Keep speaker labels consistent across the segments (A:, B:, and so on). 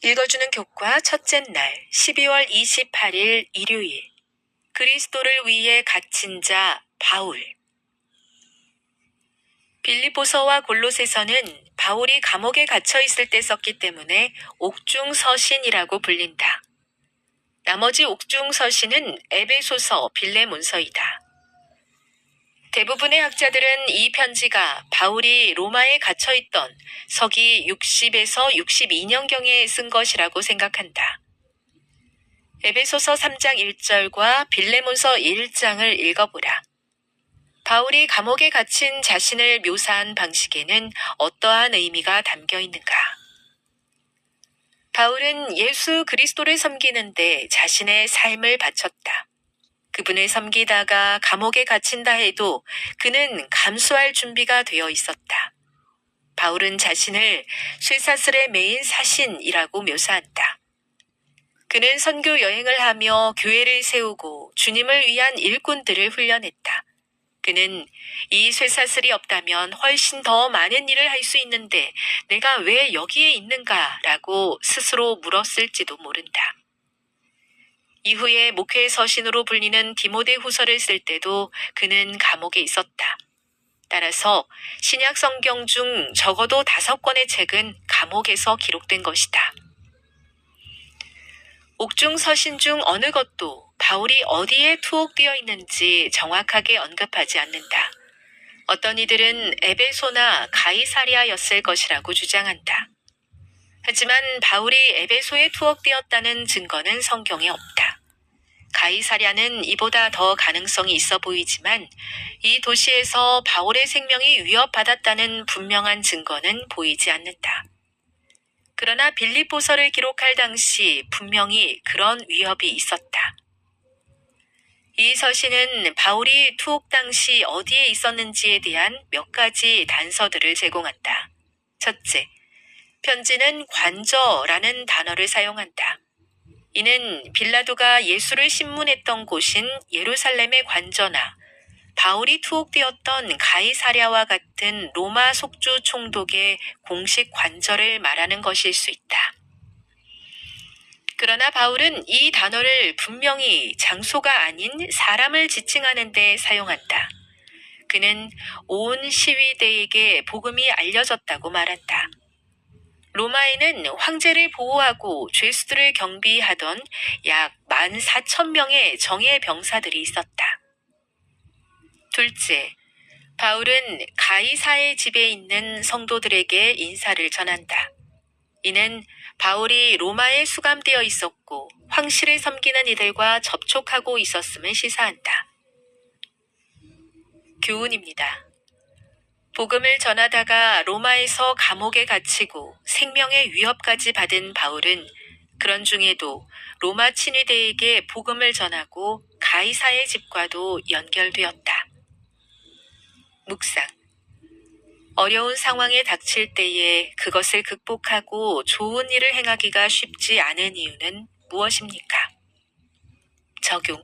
A: 읽어주는 교과 첫째 날 12월 28일 일요일 그리스도를 위해 갇힌 자 바울. 빌립보서와 골로새서는 바울이 감옥에 갇혀 있을 때 썼기 때문에 옥중서신이라고 불린다. 나머지 옥중서신은 에베소서, 빌레몬서이다. 대부분의 학자들은 이 편지가 바울이 로마에 갇혀있던 서기 60에서 62년경에 쓴 것이라고 생각한다. 에베소서 3장 1절과 빌레몬서 1장을 읽어보라. 바울이 감옥에 갇힌 자신을 묘사한 방식에는 어떠한 의미가 담겨 있는가? 바울은 예수 그리스도를 섬기는데 자신의 삶을 바쳤다. 그분을 섬기다가 감옥에 갇힌다 해도 그는 감수할 준비가 되어 있었다. 바울은 자신을 쇠사슬에 매인 사신이라고 묘사한다. 그는 선교 여행을 하며 교회를 세우고 주님을 위한 일꾼들을 훈련했다. 그는 이 쇠사슬이 없다면 훨씬 더 많은 일을 할 수 있는데 내가 왜 여기에 있는가라고 스스로 물었을지도 모른다. 이후에 목회 서신으로 불리는 디모데 후서를 쓸 때도 그는 감옥에 있었다. 따라서 신약 성경 중 적어도 5권의 책은 감옥에서 기록된 것이다. 옥중 서신 중 어느 것도 바울이 어디에 투옥되어 있는지 정확하게 언급하지 않는다. 어떤 이들은 에베소나 가이사리아였을 것이라고 주장한다. 하지만 바울이 에베소에 투옥되었다는 증거는 성경에 없다. 가이사랴는 이보다 더 가능성이 있어 보이지만 이 도시에서 바울의 생명이 위협받았다는 분명한 증거는 보이지 않는다. 그러나 빌립보서를 기록할 당시 분명히 그런 위협이 있었다. 이 서신은 바울이 투옥 당시 어디에 있었는지에 대한 몇 가지 단서들을 제공한다. 첫째, 편지는 관저라는 단어를 사용한다. 이는 빌라도가 예수를 신문했던 곳인 예루살렘의 관저나 바울이 투옥되었던 가이사랴와 같은 로마 속주 총독의 공식 관저를 말하는 것일 수 있다. 그러나 바울은 이 단어를 분명히 장소가 아닌 사람을 지칭하는 데 사용한다. 그는 온 시위대에게 복음이 알려졌다고 말한다. 로마에는 황제를 보호하고 죄수들을 경비하던 약 14,000명의 정예 병사들이 있었다. 둘째, 바울은 가이사의 집에 있는 성도들에게 인사를 전한다. 이는 바울이 로마에 수감되어 있었고 황실을 섬기는 이들과 접촉하고 있었음을 시사한다. 교훈입니다. 복음을 전하다가 로마에서 감옥에 갇히고 생명의 위협까지 받은 바울은 그런 중에도 로마 친위대에게 복음을 전하고 가이사의 집과도 연결되었다. 묵상. 어려운 상황에 닥칠 때에 그것을 극복하고 좋은 일을 행하기가 쉽지 않은 이유는 무엇입니까? 적용.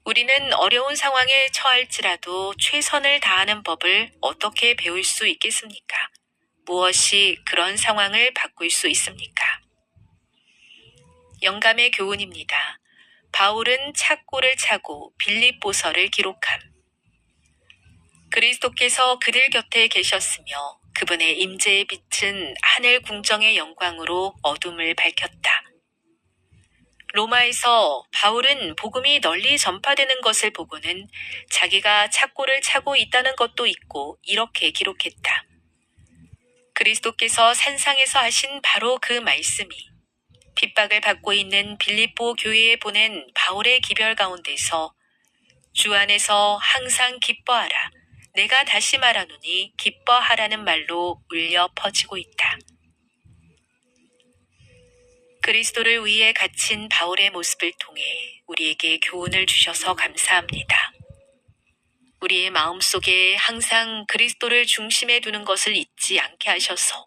A: 우리는 어려운 상황에 처할지라도 최선을 다하는 법을 어떻게 배울 수 있겠습니까? 무엇이 그런 상황을 바꿀 수 있습니까? 영감의 교훈입니다. 바울은 착고를 차고 빌립보서를 기록함. 그리스도께서 그들 곁에 계셨으며 그분의 임재의 빛은 하늘 궁정의 영광으로 어둠을 밝혔다. 로마에서 바울은 복음이 널리 전파되는 것을 보고는 자기가 착고를 차고 있다는 것도 있고 이렇게 기록했다. 그리스도께서 산상에서 하신 바로 그 말씀이 핍박을 받고 있는 빌립보 교회에 보낸 바울의 기별 가운데서 주 안에서 항상 기뻐하라. 내가 다시 말하노니 기뻐하라는 말로 울려 퍼지고 있다. 그리스도를 위해 갇힌 바울의 모습을 통해 우리에게 교훈을 주셔서 감사합니다. 우리의 마음속에 항상 그리스도를 중심에 두는 것을 잊지 않게 하셔서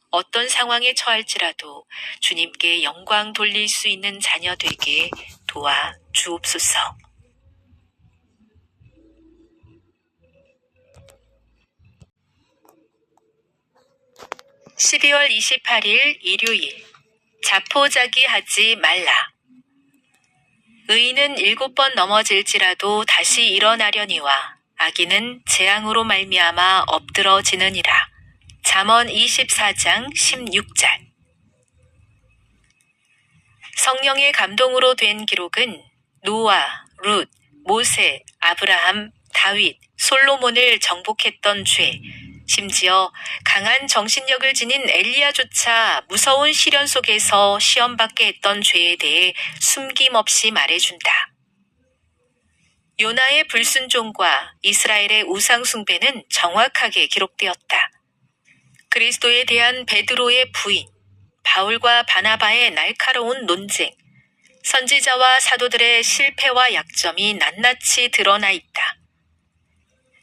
A: 어떤 상황에 처할지라도 주님께 영광 돌릴 수 있는 자녀 되게 도와 주옵소서. 12월 28일 일요일 자포자기하지 말라. 의인은 7번 넘어질지라도 다시 일어나려니와 악인은 재앙으로 말미암아 엎드러지느니라. 잠언 24장 16절. 성령의 감동으로 된 기록은 노아, 룻, 모세, 아브라함, 다윗, 솔로몬을 정복했던 죄, 심지어 강한 정신력을 지닌 엘리야조차 무서운 시련 속에서 시험받게 했던 죄에 대해 숨김없이 말해준다. 요나의 불순종과 이스라엘의 우상숭배는 정확하게 기록되었다. 그리스도에 대한 베드로의 부인, 바울과 바나바의 날카로운 논쟁, 선지자와 사도들의 실패와 약점이 낱낱이 드러나 있다.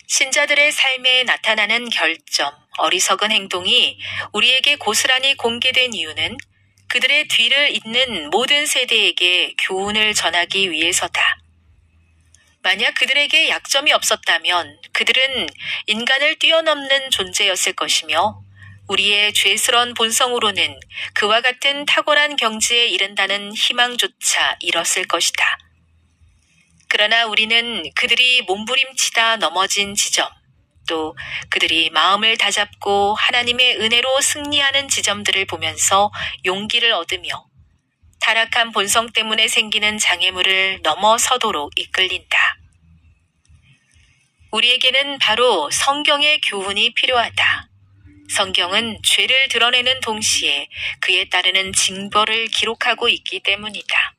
A: 신자들의 삶에 나타나는 결점, 어리석은 행동이 우리에게 고스란히 공개된 이유는 그들의 뒤를 잇는 모든 세대에게 교훈을 전하기 위해서다. 만약 그들에게 약점이 없었다면 그들은 인간을 뛰어넘는 존재였을 것이며 우리의 죄스런 본성으로는 그와 같은 탁월한 경지에 이른다는 희망조차 잃었을 것이다. 그러나 우리는 그들이 몸부림치다 넘어진 지점, 또 그들이 마음을 다잡고 하나님의 은혜로 승리하는 지점들을 보면서 용기를 얻으며 타락한 본성 때문에 생기는 장애물을 넘어서도록 이끌린다. 우리에게는 바로 성경의 교훈이 필요하다. 성경은 죄를 드러내는 동시에 그에 따르는 징벌을 기록하고 있기 때문이다.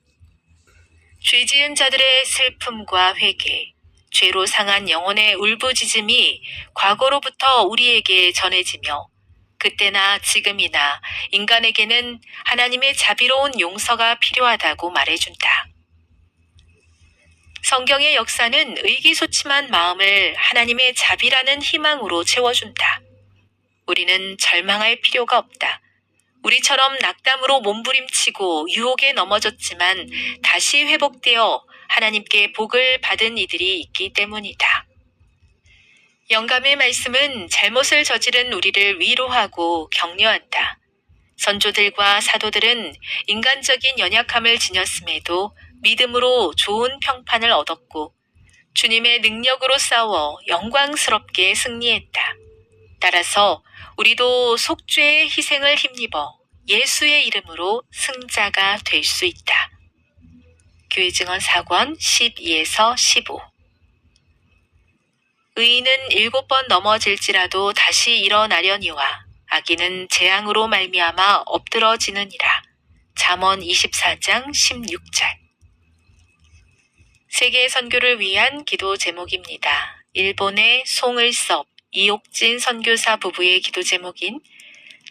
A: 죄 지은 자들의 슬픔과 회개, 죄로 상한 영혼의 울부짖음이 과거로부터 우리에게 전해지며 그때나 지금이나 인간에게는 하나님의 자비로운 용서가 필요하다고 말해준다. 성경의 역사는 의기소침한 마음을 하나님의 자비라는 희망으로 채워준다. 우리는 절망할 필요가 없다. 우리처럼 낙담으로 몸부림치고 유혹에 넘어졌지만 다시 회복되어 하나님께 복을 받은 이들이 있기 때문이다. 영감의 말씀은 잘못을 저지른 우리를 위로하고 격려한다. 선조들과 사도들은 인간적인 연약함을 지녔음에도 믿음으로 좋은 평판을 얻었고 주님의 능력으로 싸워 영광스럽게 승리했다. 따라서 우리도 속죄의 희생을 힘입어 예수의 이름으로 승자가 될 수 있다. 교회 증언 4권 12에서 15. 의인은 7번 넘어질지라도 다시 일어나려니와 악인은 재앙으로 말미암아 엎드러지느니라. 잠언 24장 16절. 세계 선교를 위한 기도 제목입니다. 일본의 송을섭, 이옥진 선교사 부부의 기도 제목인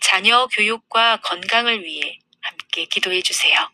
A: 자녀 교육과 건강을 위해 함께 기도해 주세요.